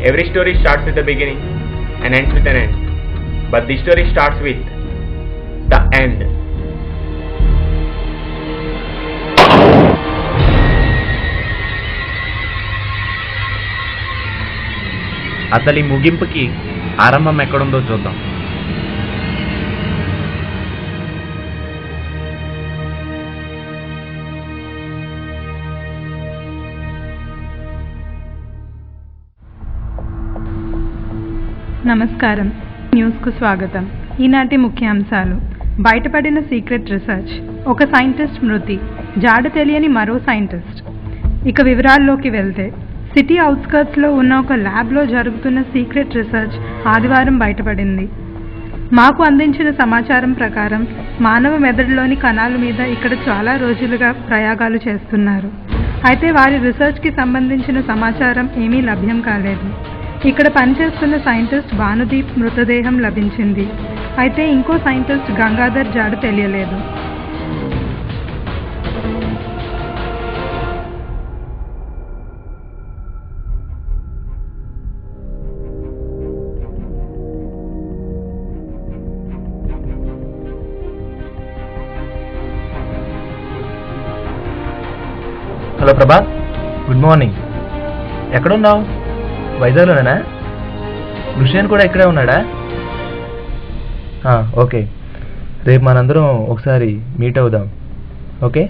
Every story starts with a beginning and ends with an end. But the story starts with the end. అసలు ఈ ముగింపుకి ఆరంభం ఎక్కడుందో చూద్దాం. నమస్కారం, న్యూస్కు స్వాగతం. ఈనాటి ముఖ్యాంశాలు: బయటపడిన సీక్రెట్ రీసెర్చ్, ఒక సైంటిస్ట్ మృతి, జాడ తెలియని మరో సైంటిస్ట్. ఇక వివరాల్లోకి వెళ్తే, సిటీ అవుట్స్కర్ట్స్లో ఉన్న ఒక ల్యాబ్లో జరుగుతున్న సీక్రెట్ రీసెర్చ్ ఆదివారం బయటపడింది. మాకు అందించిన సమాచారం ప్రకారం మానవ మెదడులోని కణాల మీద ఇక్కడ చాలా రోజులుగా ప్రయోగాలు చేస్తున్నారు. అయితే వారి రీసెర్చ్కి సంబంధించిన సమాచారం ఏమీ లభ్యం కాలేదు. ఇక్కడ పనిచేస్తున్న సైంటిస్ట్ భానుదీప్ మృతదేహం లభించింది. అయితే ఇంకో సైంటిస్ట్ గంగాధర్ జాడ తెలియలేదు. Hello Prabhat, good morning. ఎక్కడున్నావు? వైజాగ్లోనేనా? ఋషియన్ కూడా ఇక్కడే ఉన్నాడా? ఓకే, రేపు మనందరం ఒకసారి మీట్ అవుదాం. Okay.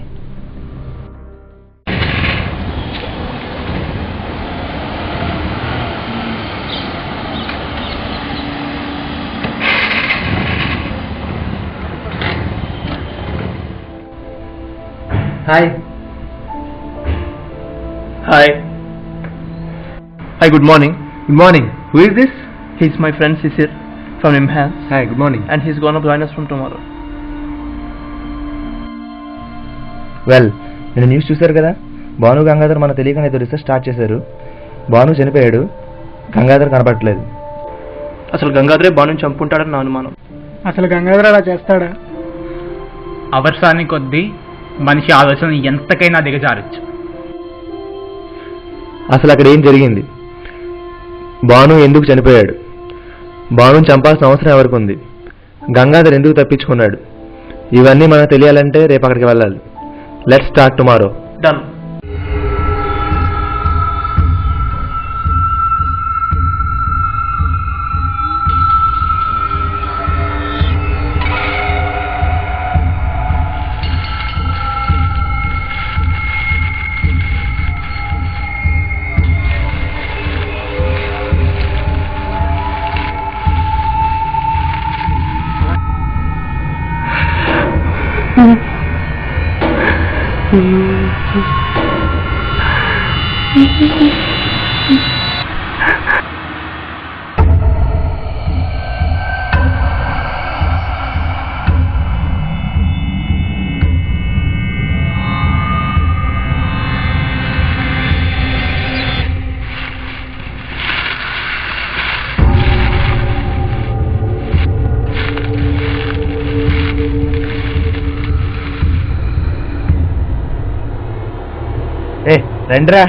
Hi. Hi. Hi, good morning. Good morning. Who is this? He's my friend Sisir from Imhans. Hi, good morning. And he's gonna join us from tomorrow. Well, నేను news చూశారు కదా, భాను గంగాధర్ మన తెలియకనే ఏదో రీసెర్చ్ స్టార్ట్ చేశారు. భాను చనిపోయాడు, గంగాధర్ కనపడట్లేదు. అసలు గంగాధరే భానుని చంపుకుంటాడని నా అనుమానం. అసలు గంగాధర్ అలా చేస్తాడా? అవసరాన్ని కొద్దీ మనిషి ఆలోచన ఎంతకైనా దిగజారచ్చు. అసలు అక్కడ ఏం జరిగింది? భాను ఎందుకు చనిపోయాడు? భానుని చంపాల్సిన అవసరం ఎవరికి ఉంది? గంగాధర్ ఎందుకు తప్పించుకున్నాడు? ఇవన్నీ మనకు తెలియాలంటే రేపు అక్కడికి వెళ్ళాలి. Let's start tomorrow. డన్. రండిరా.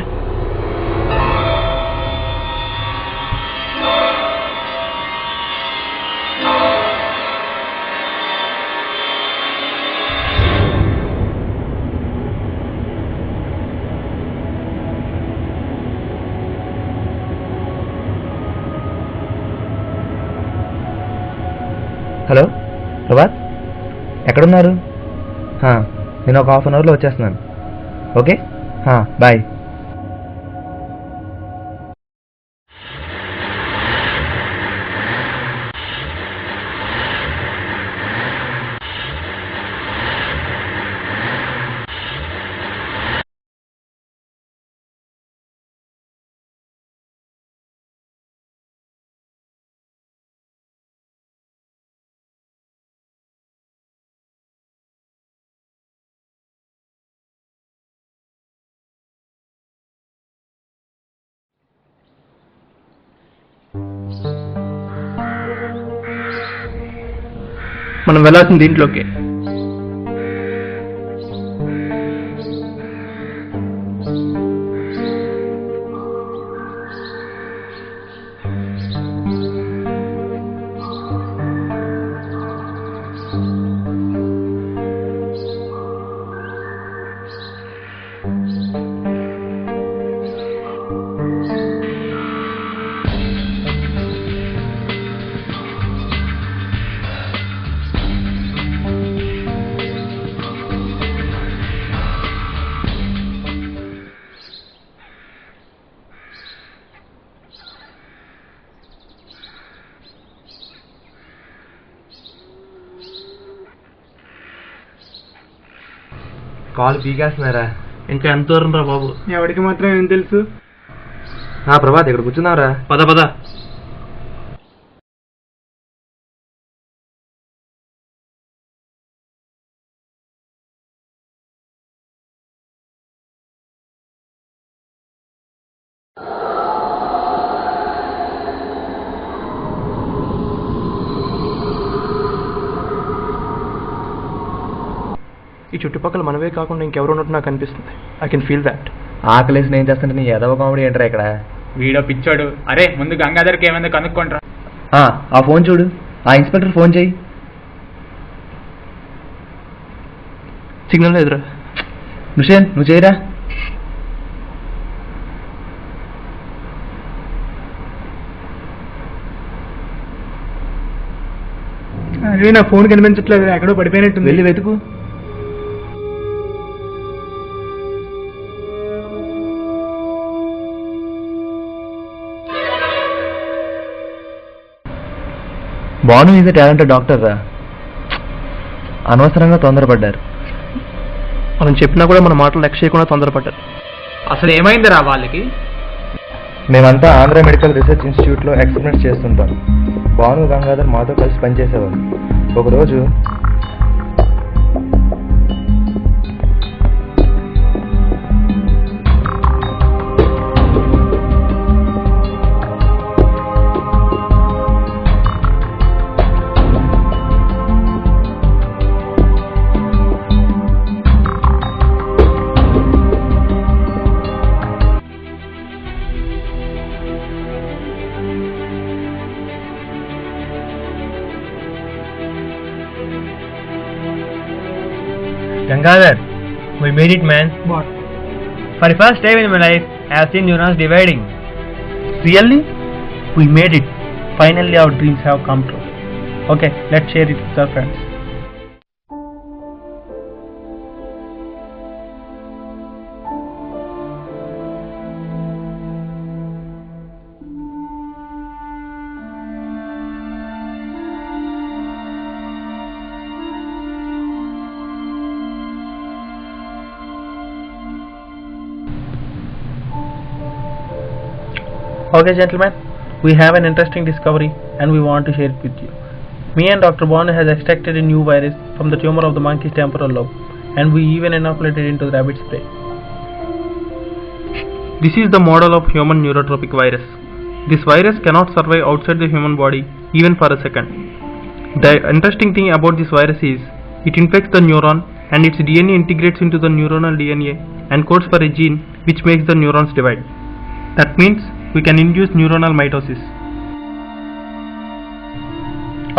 హలో ప్రభాత్, ఎక్కడున్నారు? నేను ఒక హాఫ్ అన్ అవర్లో వచ్చేస్తున్నాను. Okay, bye. మనం వెళ్ళాల్సిన దీంట్లోకి. కాల్ పీకేస్తున్నారా? ఇంకా ఎంత దూరం రా బాబు? ఎవరికి మాత్రం ఏం తెలుసు? ప్రభాత్ ఇక్కడ కూర్చున్నావురా? పద పద. ఈ చుట్టుపక్కల మనవే కాకుండా ఇంకెవరు ఉన్నట్టు నాకు అనిపిస్తుంది. I can feel that. ఆకలేసి నేను చేస్తుంటే నీ ఏదో కామెడీ ఏంట్రా ఇక్కడ? వీడో పిచ్చోడు. అరే ముందు గంగాధర్కి ఏమైందో కనుక్కుంటారా. ఆ ఫోన్ చూడు, ఆ ఇన్స్పెక్టర్ ఫోన్ చేయి. సిగ్నల్ లేదురా. నుషేన్ నువ్వు చేయరా. అరే నా ఫోన్ కనిపించట్లేదు, ఎక్కడో పడిపోయినట్టుంది. వెళ్ళి వెతుకు. భాను ఈజ్ టాలెంటెడ్ డాక్టర్ రా. అనవసరంగా తొందరపడ్డారు. మనం చెప్పినా కూడా మన మాటలు లెక్క చేయకుండా తొందరపడ్డారు. అసలు ఏమైందిరా వాళ్ళకి? మేమంతా ఆంధ్ర మెడికల్ రీసెర్చ్ ఇన్స్టిట్యూట్లో ఎక్స్పెరిమెంట్స్ చేస్తుంటాం. భాను గంగాధర్ మాతో కలిసి పనిచేసేవారు. ఒకరోజు Gangadhar, we made it, man. What? For the first time in my life, I have seen neurons dividing. Really? We made it. Finally our dreams have come true. Okay, let's share it with our friends. Okay gentlemen, we have an interesting discovery and we want to share it with you. Me and Dr. Bonu has extracted a new virus from the tumor of the monkey's temporal lobe and we even inoculated it into the rabbit's brain. This is the model of human neurotropic virus. This virus cannot survive outside the human body even for a second. The interesting thing about this virus is it infects the neuron and its DNA integrates into the neuronal DNA and codes for a gene which makes the neurons divide. That means we can induce neuronal mitosis.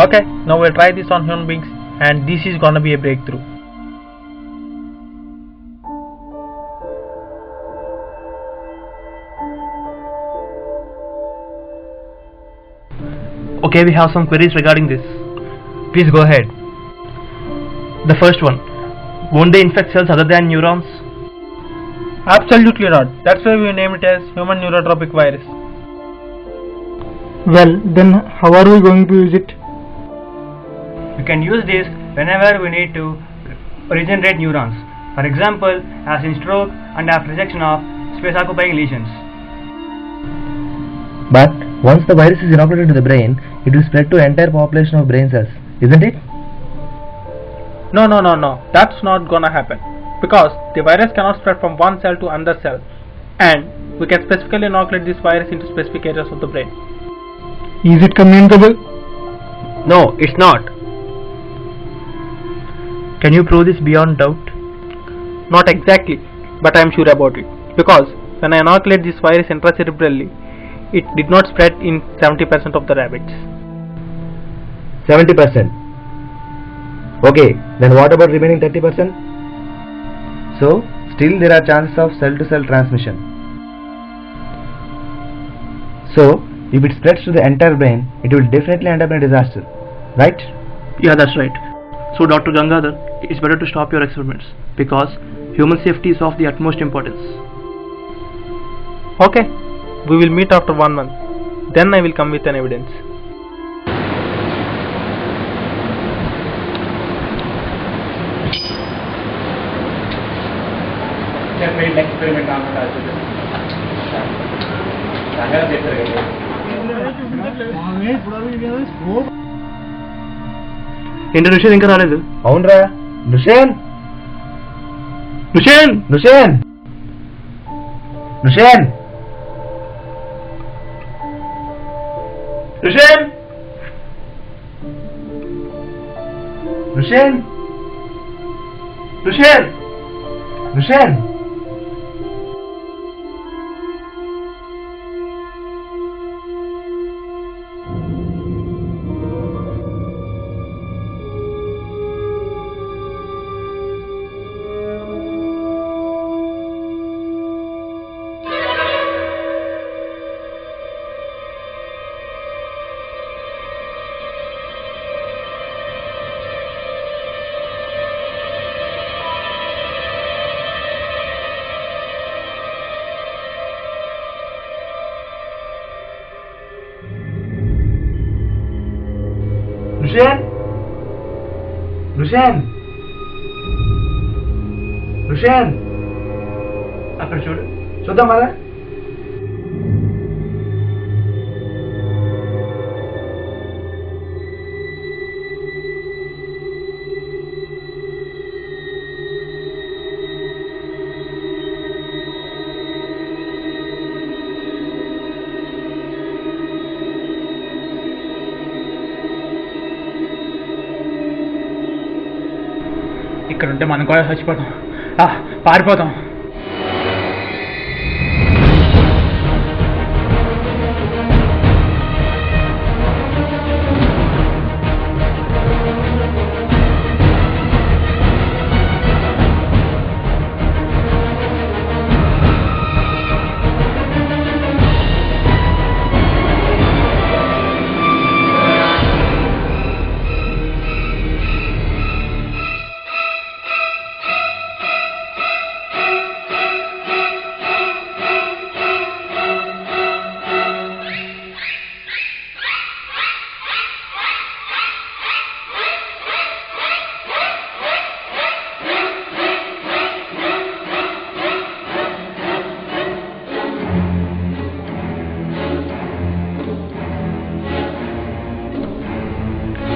Okay, now we'll try this on human beings and this is gonna be a breakthrough. Okay, we have some queries regarding this. Please go ahead. The first one, won't they infect cells other than neurons? Absolutely not. That's why we named it as human neurotropic virus. Well, then how are we going to use it? We can use this whenever we need to regenerate neurons. For example, as in stroke and after resection of space-occupying lesions. But once the virus is inoculated to the brain, it will spread to entire population of brain cells, isn't it? No. That's not gonna happen. Because the virus cannot spread from one cell to another cell. And we can specifically inoculate this virus into specific areas of the brain. Is it communicable? No, it's not. Can you prove this beyond doubt? Not exactly, but I am sure about it. Because when I inoculate this virus intracerebrally, it did not spread in 70% of the rabbits. 70%. Okay, then what about remaining 30%? So, still there are chances of cell-to-cell transmission. So, if it spreads to the entire brain, it will definitely end up in a disaster, right? Yeah, that's right. So Dr. Gangadhar, it's better to stop your experiments because human safety is of the utmost importance. Okay, we will meet after 1 month. Then I will come with an evidence. failed experiment అనమాట సంగతి చెప్పారు కదా. ఏంటి రుషేన్ ఇంకా రాలేదు? అవునరా, నుషేన్ రుషేన్ నుషేన్ నుషేన్ రుషేన్ నుషేన్ నుషేన్ నుషేన్ నుషేన్ నుషేన్ నుషేన్ అక్కడ చూడు. చూద్దాం కదా. ఇక్కడ ఉంటే మనం కూడా చచ్చిపోతాం, పారిపోతాం.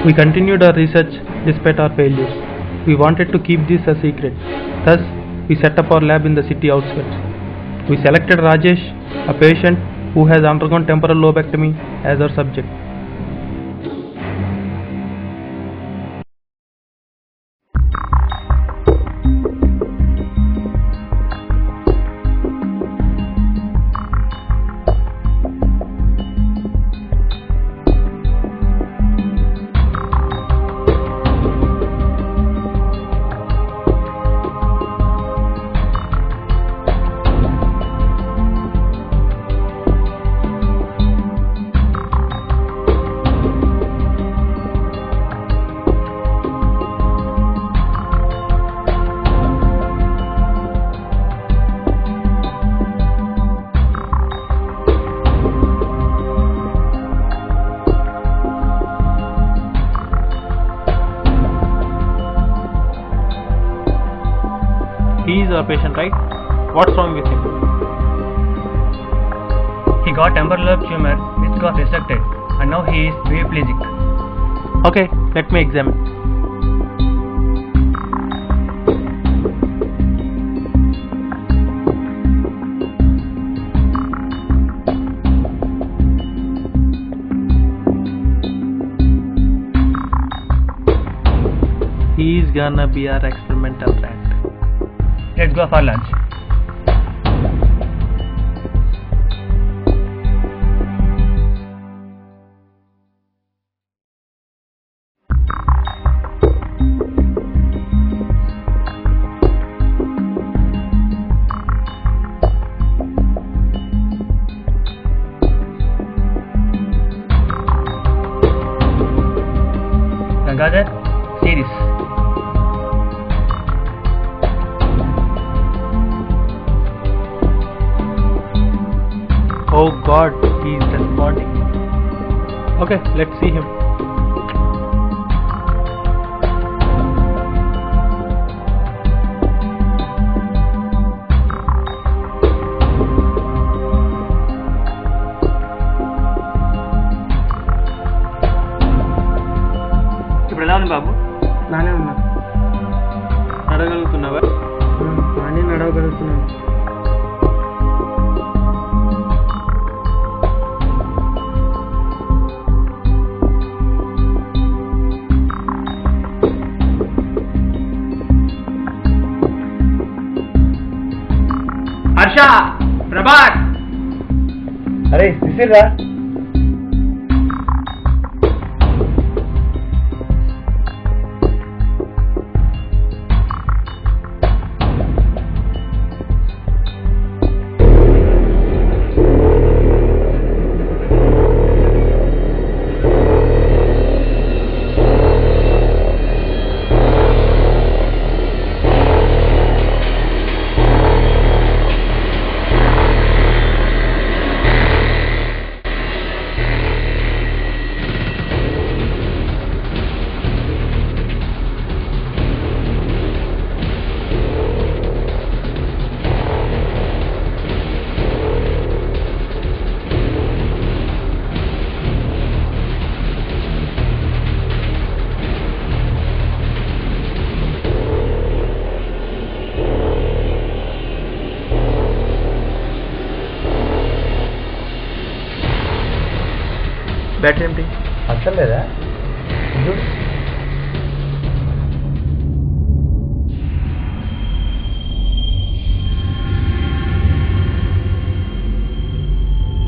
We continued our research despite our failures. We wanted to keep this a secret. Thus, we set up our lab in the city outskirts. We selected Rajesh, a patient who has undergone temporal lobectomy, as our subject. He is our patient, right? What's wrong with him? He got temporal lobe tumor which got resected and now he is paraplegic. Okay, let me examine. He is gonna be our experimental rat. Let's go for lunch. Gangadhar, see this. Oh God, he is responding. Okay, let's see him. నడగలుగుతున్నావా? బాగానే నడవగలుగుతున్నాను. హర్ష, ప్రభాస్, అరే సుశీల్ రా. Battery ఏంటి అసలు లేదా?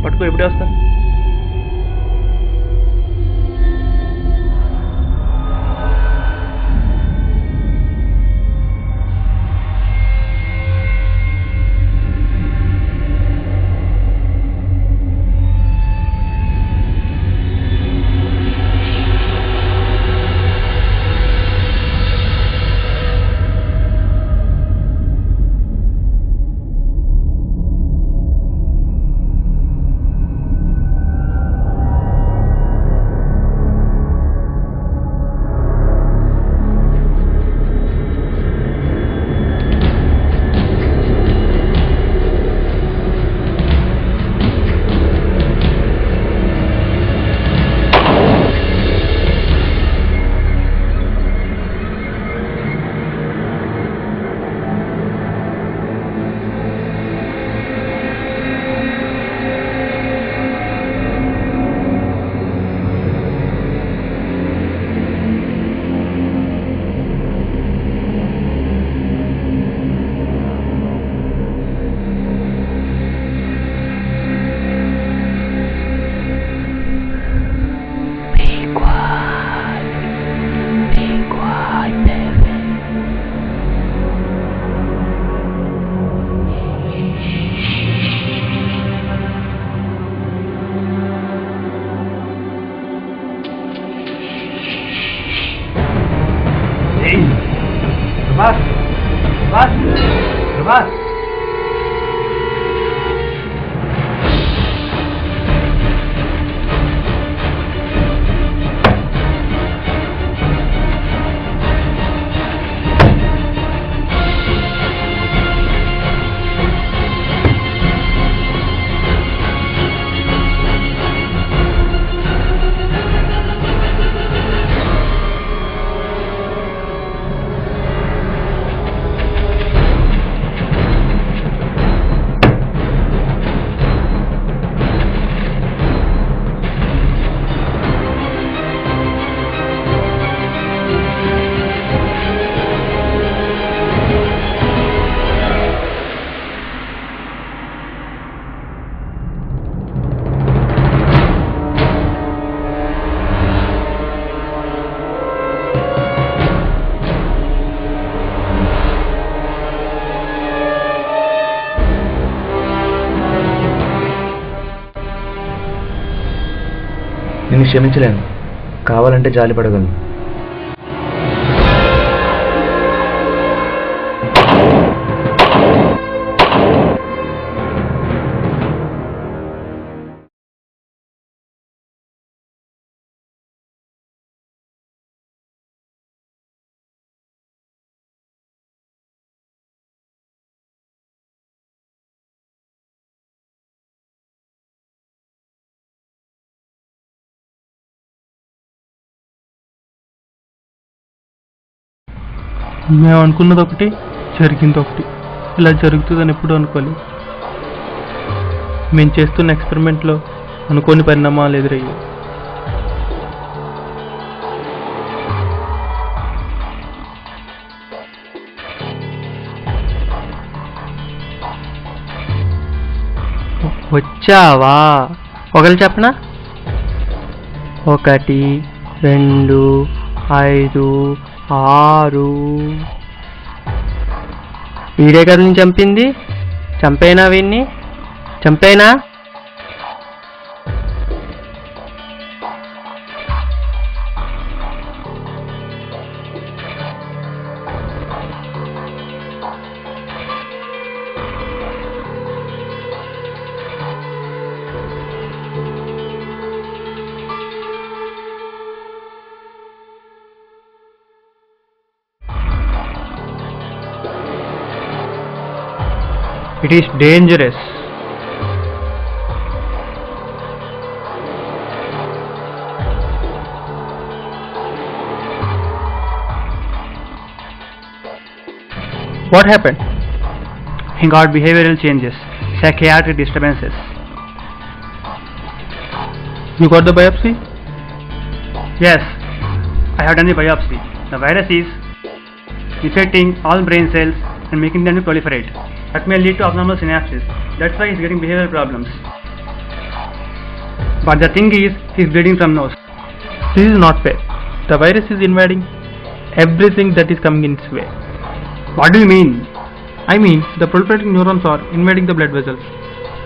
పట్టుకో, ఎప్పుడే వస్తాను. ప్రభాస్, నిన్ను క్షమించలేను. కావాలంటే జాలి పడగలను. మేము అనుకున్నది ఒకటి, జరిగింది ఒకటి. ఇలా జరుగుతుందని ఎప్పుడు అనుకోలేదు. మేము చేస్తున్న ఎక్స్పెరిమెంట్లో అనుకోని పరిణామాలు ఎదురయ్యాయి. వచ్చావా? ఒకరు చెప్పనా? 1 2 5 6. వీడే కదా నేను చంపింది. చంపేనా వీడిని? చంపేనా? It is dangerous. What happened? He got behavioral changes, psychiatric disturbances. You got the biopsy? Yes, I have done the biopsy. The virus is infecting all brain cells and making them to proliferate. That may lead to abnormal synapses. That's why he's getting behavioral problems. But the thing is, he's bleeding from nose. This is not fair. The virus is invading everything that is coming in its way. What do you mean? I mean, the proliferating neurons are invading the blood vessels.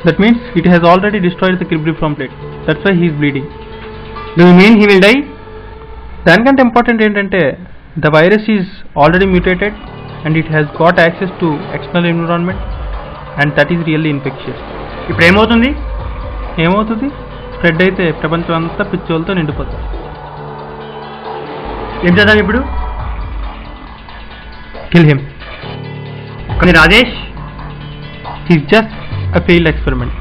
That means it has already destroyed the cribriform plate. That's why he is bleeding. Do you mean he will die? దానికంటే important ఏంటంటే the virus is already mutated and it has got access to external environment and that is really infectious. ఇప్పుడు ఏమవుతుంది? ఏమవుతుంది? Spread అయితే ప్రపంచం అంతా పిచ్చోళ్ళతో నిండిపోతుంది. ఏం చేద్దాం ఇప్పుడు? Kill him. కానీ Rajesh, He's just a failed experiment.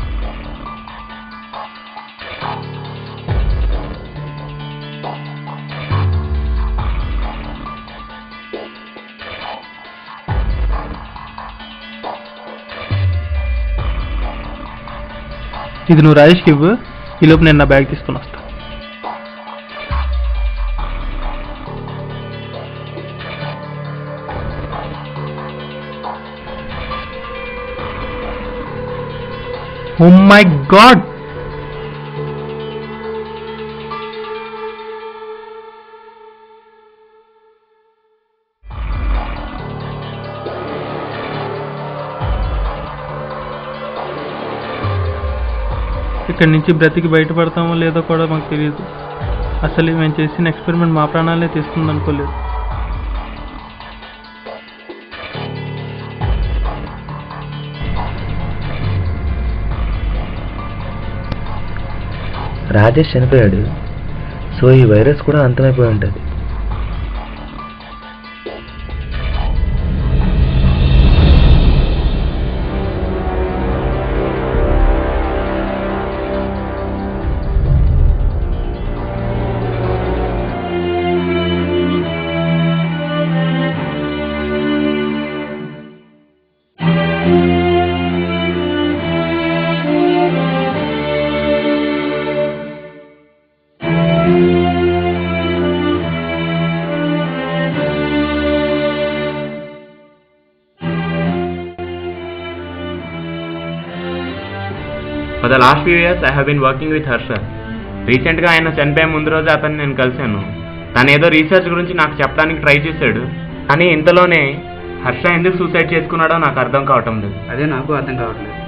ఇది నువ్వు రాజేష్కి ఇవ్వు, ఈలోపు నేను నా బ్యాగ్ తీసుకుని వస్తా. Oh my God! ఇక్కడి నుంచి బ్రతికి బయటపడతామో లేదో కూడా మాకు తెలియదు. అసలు మేము చేసిన ఎక్స్పెరిమెంట్ మా ప్రాణాలనే తీస్తుంది అనుకోలేదు. రాజేష్ చనిపోయాడు, సో ఈ వైరస్ కూడా అంతమైపోయి ఉంటుంది. For the last few years I have been working with Harsha. రీసెంట్గా ఆయన చనిపోయే ముందు రోజు అతన్ని నేను కలిశాను. తను ఏదో రీసెర్చ్ గురించి నాకు చెప్పడానికి ట్రై చేశాడు, కానీ ఇంతలోనే హర్ష ఎందుకు సూసైడ్ చేసుకున్నాడో నాకు అర్థం కావటం లేదు. అదే నాకు అర్థం కావట్లేదు.